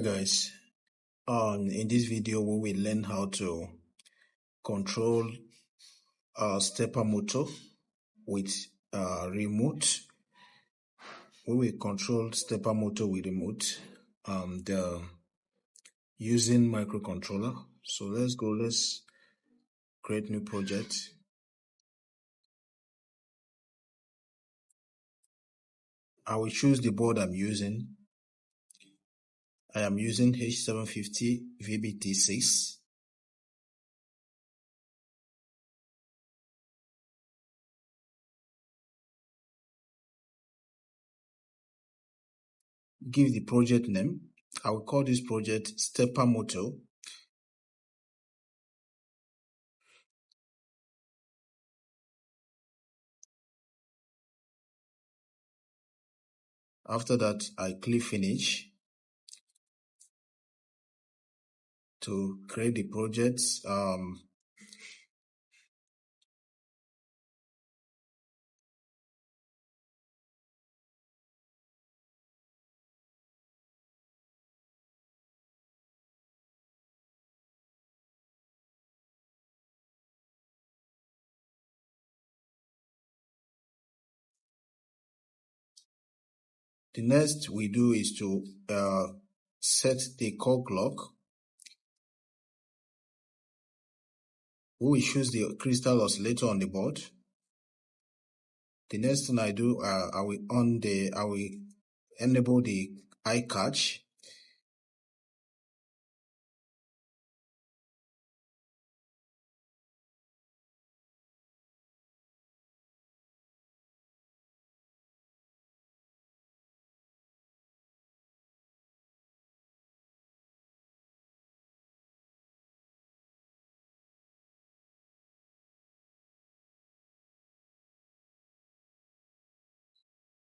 Alright guys, in this video we will learn how to control stepper motor with remote. We will control stepper motor with remote using microcontroller. So let's create new project. I will choose the board I'm using. I am using H750 VBT6. Give the project name. I will call this project stepper motor. After that, I click finish to create the projects. The next we do is to set the call clock. We will choose the crystal oscillator on the board. The next thing I do, I will enable the eye catch.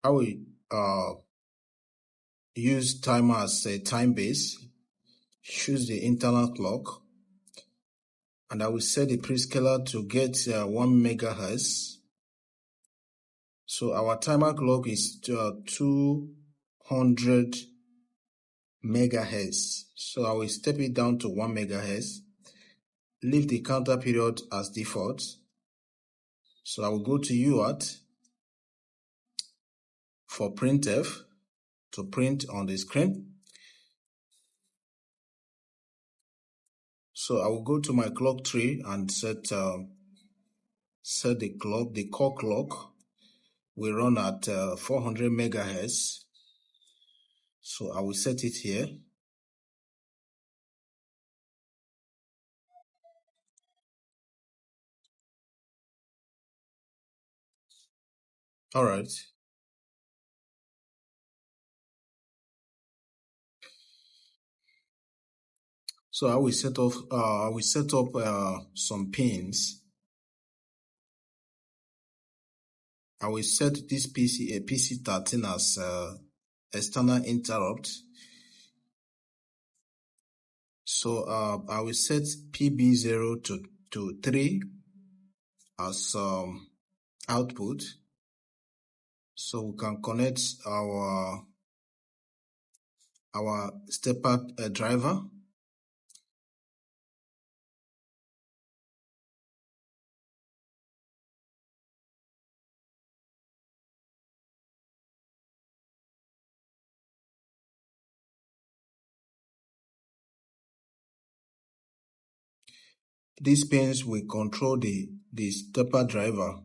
I will use timer as a time base. Choose the internal clock, and I will set the prescaler to get 1 megahertz. So our timer clock is 200 megahertz. So I will step it down to 1 megahertz. Leave the counter period as default. So I will go to UART for printf to print on the screen. So I will go to my clock tree and set the clock. The core clock will run at 400 megahertz. So I will set it here. All right. So I will set up some pins. I will set this PC13 as external interrupt. So I will set PB0 to 3 as output. So we can connect our stepper driver. These pins will control the stepper driver.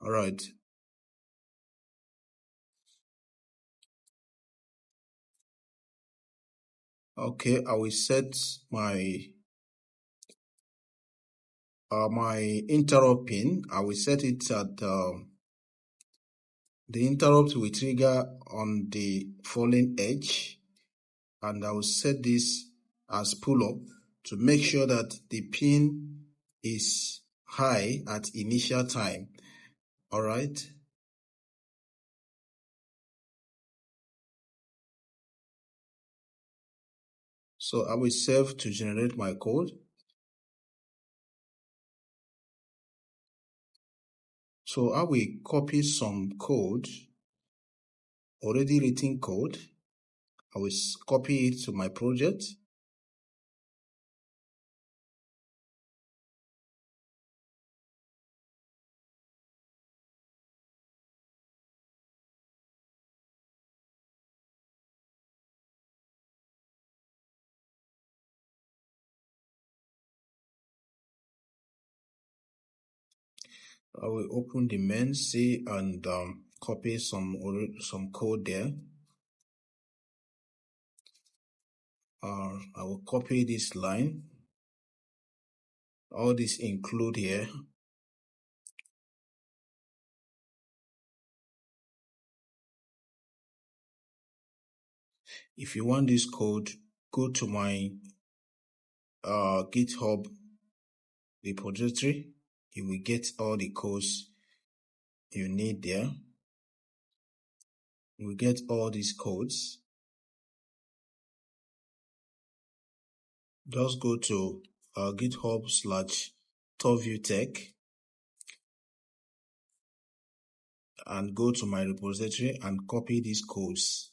All right. Okay, I will set my interrupt pin. I will set it at the interrupt will trigger on the falling edge, and I will set this as pull up to make sure that the pin is high at initial time. All right. So I will save to generate my code. So I will copy some code, already written code. I will copy it to my project. I will open the main C and copy some code there. I will copy this line. All this include here. If you want this code, go to my GitHub repository. You will get all the codes you need there. You will get all these codes. Just go to GitHub/TopViewTech and go to my repository and copy these codes.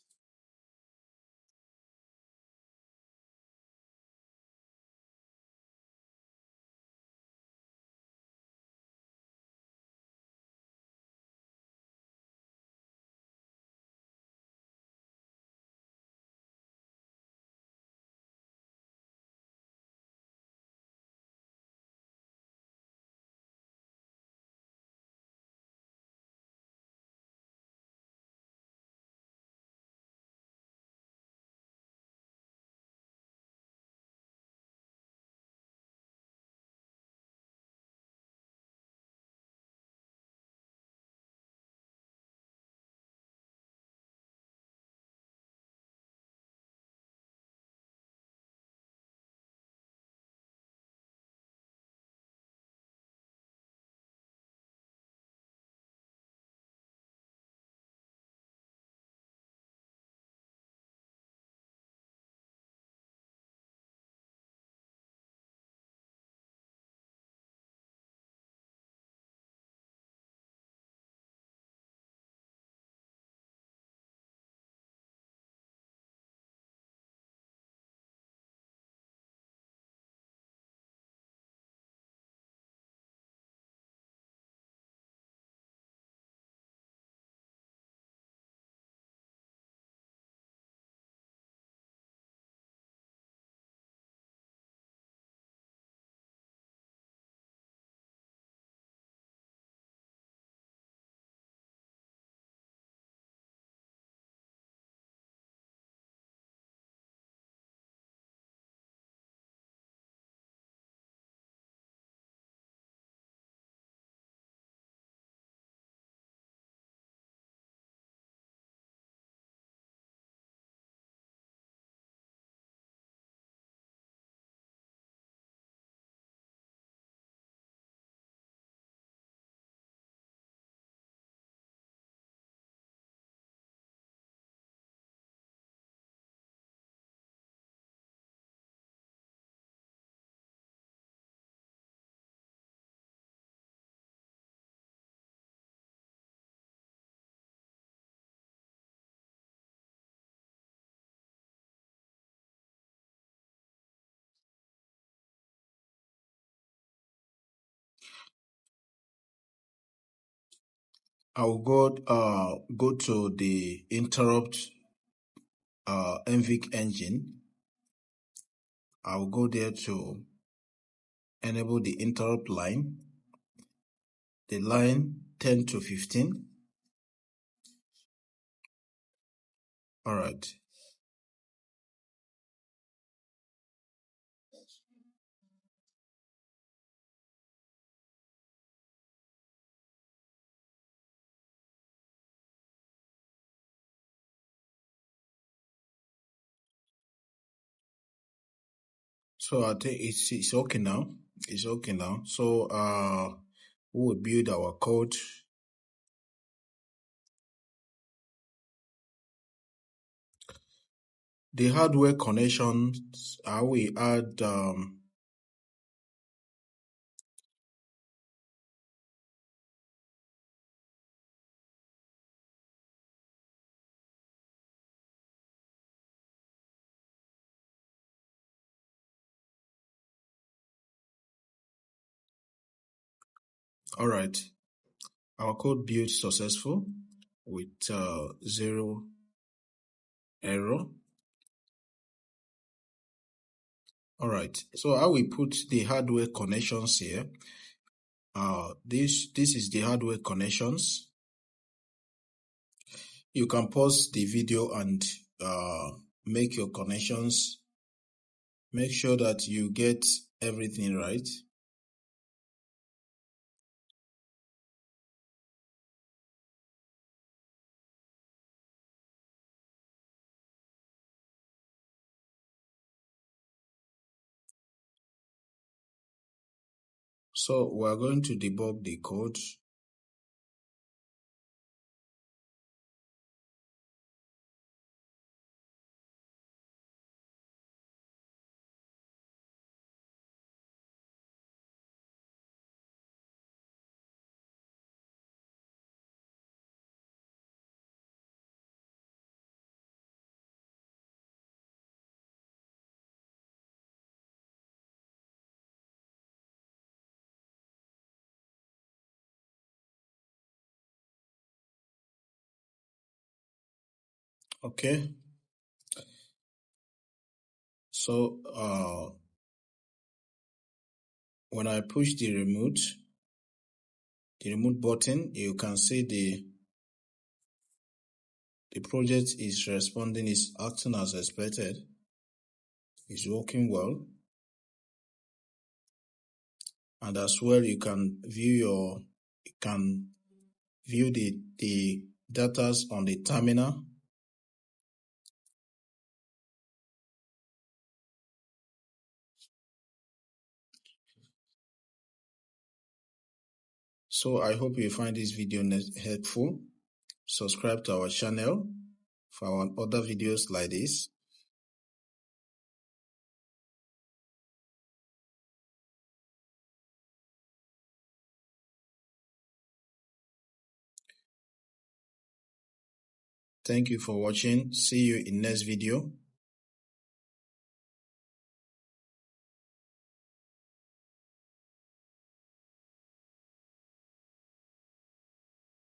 I will go to the interrupt NVIC engine. I will go there to enable the interrupt line, the line 10 to 15. All right. So I think it's okay now. It's okay now. So we will build our code. The hardware connections, I will add all right. Our code built successful with 0 error. All right. So I will put the hardware connections here. This is the hardware connections. You can pause the video and make your connections. Make sure that you get everything right. So we are going to debug the code. Okay. So when I push the remote button, you can see the project is responding, is acting as expected. It's working well. And as well, you can view the data on the terminal. So I hope you find this video helpful. Subscribe to our channel for our other videos like this. Thank you for watching. See you in next video.